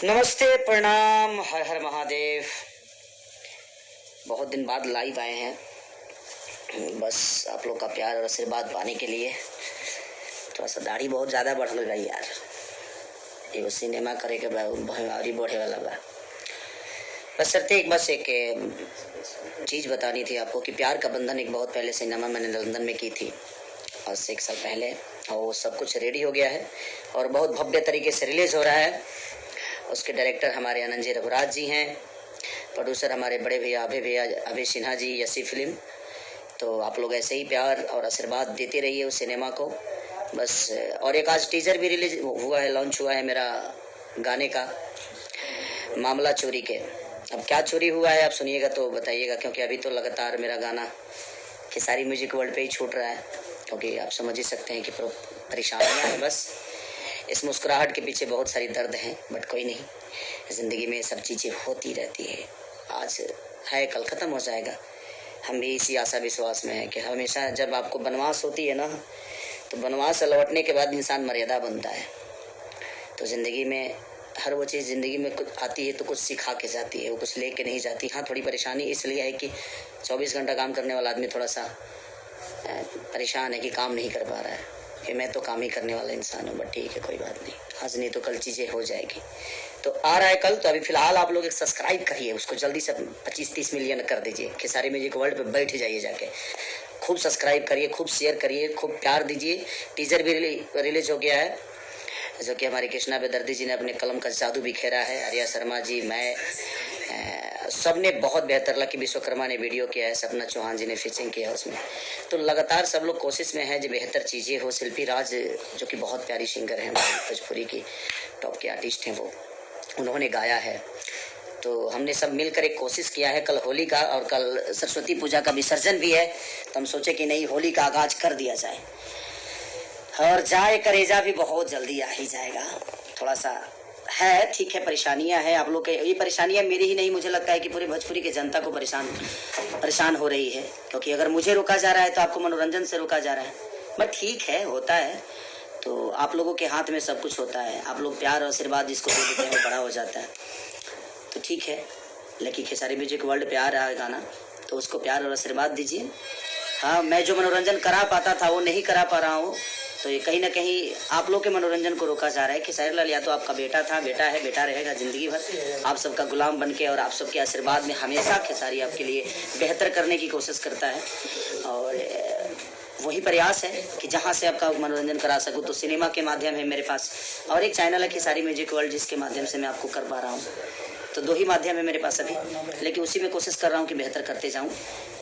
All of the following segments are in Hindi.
नमस्ते, प्रणाम, हर हर महादेव। बहुत दिन बाद लाइव आए हैं, बस आप लोग का प्यार और आशीर्वाद पाने के लिए। थोड़ा सा दाढ़ी बहुत ज़्यादा बढ़ गई यार, ये सिनेमा करे के भारी बढ़े वाला बा। बस एक चीज़ बतानी थी आपको कि प्यार का बंधन एक बहुत पहले सिनेमा मैंने लंदन में की थी, आज से 1 साल पहले, और वो सब कुछ रेडी हो गया है और बहुत भव्य तरीके से रिलीज़ हो रहा है। उसके डायरेक्टर हमारे आनंद जी रघुराज जी हैं, प्रोड्यूसर हमारे बड़े भैया अभय सिन्हा जी, यसी फिल्म। तो आप लोग ऐसे ही प्यार और आशीर्वाद देते रहिए उस सिनेमा को बस। और एक आज टीजर भी रिलीज हुआ है, लॉन्च हुआ है मेरा गाने का, मामला चोरी के। अब क्या चोरी हुआ है आप सुनिएगा तो बताइएगा, क्योंकि अभी तो लगातार मेरा गाना खेसारी म्यूजिक वर्ल्ड पे ही छूट रहा है, क्योंकि आप समझ ही सकते हैं कि परेशानियाँ हैं। बस इस मुस्कुराहट के पीछे बहुत सारी दर्द हैं, बट कोई नहीं, ज़िंदगी में सब चीज़ें होती रहती है। आज है कल ख़त्म हो जाएगा। हम भी इसी आशा विश्वास में हैं कि हमेशा जब आपको वनवास होती है ना, तो वनवास से लौटने के बाद इंसान मर्यादा बनता है। तो ज़िंदगी में हर वो चीज़ ज़िंदगी में कुछ आती है तो कुछ सिखा के जाती है, वो कुछ ले के नहीं जाती। हाँ, थोड़ी परेशानी इसलिए है कि 24 घंटा काम करने वाला आदमी थोड़ा सा परेशान है कि काम नहीं कर पा रहा है। कि मैं तो काम ही करने वाला इंसान हूँ, बट ठीक है, कोई बात नहीं, आज नहीं तो कल चीज़ें हो जाएगी। तो आ रहा है कल, तो अभी फ़िलहाल आप लोग एक सब्सक्राइब करिए, उसको जल्दी से 25-30 मिलियन कर दीजिए। खेसारी म्यूजिक वर्ल्ड पे बैठ जाइए जाके, खूब सब्सक्राइब करिए, खूब शेयर करिए, खूब प्यार दीजिए। टीजर भी रिलीज हो गया है, जो कि हमारी कृष्णा बेदर्दी जी ने अपने कलम का जादू बिखेरा है। आर्या शर्मा जी, मैं, सब ने बहुत बेहतर, लकी विश्वकर्मा ने वीडियो किया है, सपना चौहान जी ने फीचरिंग किया है उसमें। तो लगातार सब लोग कोशिश में है जो बेहतर चीज़ें हो। शिल्पी राज जो कि बहुत प्यारी सिंगर हैं, भोजपुरी की टॉप के आर्टिस्ट हैं, वो उन्होंने गाया है। तो हमने सब मिलकर एक कोशिश किया है। कल होली का और कल सरस्वती पूजा का विसर्जन भी है, तो हम सोचे कि नहीं, होली का आगाज कर दिया जाए। और जाए करेजा भी बहुत जल्दी आ ही जाएगा। थोड़ा सा है, ठीक है, परेशानियां हैं आप लोग के। ये परेशानियां मेरी ही नहीं, मुझे लगता है कि पूरी भोजपुरी की जनता को परेशान हो रही है, क्योंकि अगर मुझे रोका जा रहा है तो आपको मनोरंजन से रोका जा रहा है। बट ठीक है, होता है, तो आप लोगों के हाथ में सब कुछ होता है। आप लोग प्यार और आशीर्वाद जिसको दे देते हैं वो बड़ा हो जाता है। तो ठीक है, लेकिन खेसारी म्यूजिक वर्ल्ड पे आ रहा है गाना, तो उसको प्यार और आशीर्वाद दीजिए। हाँ, मैं जो मनोरंजन करा पाता था वो नहीं करा पा रहा हूँ, तो ये कहीं ना कहीं आप लोग के मनोरंजन को रोका जा रहा है। खेसारी लाल यादव आपका बेटा था, बेटा है, बेटा रहेगा ज़िंदगी भर। आप सबका गुलाम बन के और आप सबके आशीर्वाद में हमेशा खेसारी आपके लिए बेहतर करने की कोशिश करता है। और वही प्रयास है कि जहाँ से आपका मनोरंजन करा सकूँ, तो सिनेमा के माध्यम है मेरे पास, और एक चैनल है खेसारी म्यूजिक वर्ल्ड, जिसके माध्यम से मैं आपको कर पा रहा हूँ। तो 2 ही माध्यम है मेरे पास अभी, लेकिन उसी में कोशिश कर रहा हूँ कि बेहतर करते जाऊँ।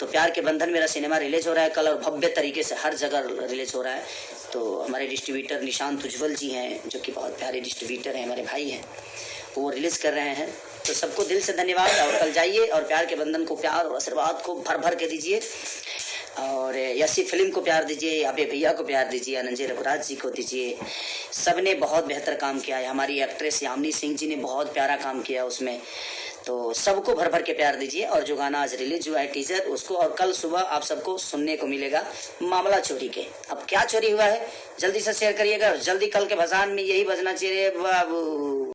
तो प्यार के बंधन मेरा सिनेमा रिलीज हो रहा है कल, और भव्य तरीके से हर जगह रिलीज हो रहा है। तो हमारे डिस्ट्रीब्यूटर निशांत उज्ज्वल जी हैं, जो कि बहुत प्यारे डिस्ट्रीब्यूटर हैं, हमारे भाई हैं, वो रिलीज़ कर रहे हैं। तो सबको दिल से धन्यवाद। और कल जाइए और प्यार के बंधन को प्यार और आशीर्वाद को भर भर के दीजिए, और यसी फिल्म को प्यार दीजिए, अभय भैया को प्यार दीजिए, आनंद जी रघुराज जी को दीजिए। सब ने बहुत बेहतर काम किया है। हमारी एक्ट्रेस यामिनी सिंह जी ने बहुत प्यारा काम किया उसमें। तो सबको भर भर के प्यार दीजिए। और जो गाना आज रिलीज हुआ है टीजर, उसको और कल सुबह आप सबको सुनने को मिलेगा, मामला चोरी के। अब क्या चोरी हुआ है, जल्दी से शेयर करिएगा, और जल्दी कल के भसान में यही बजना चाहिए बाबू।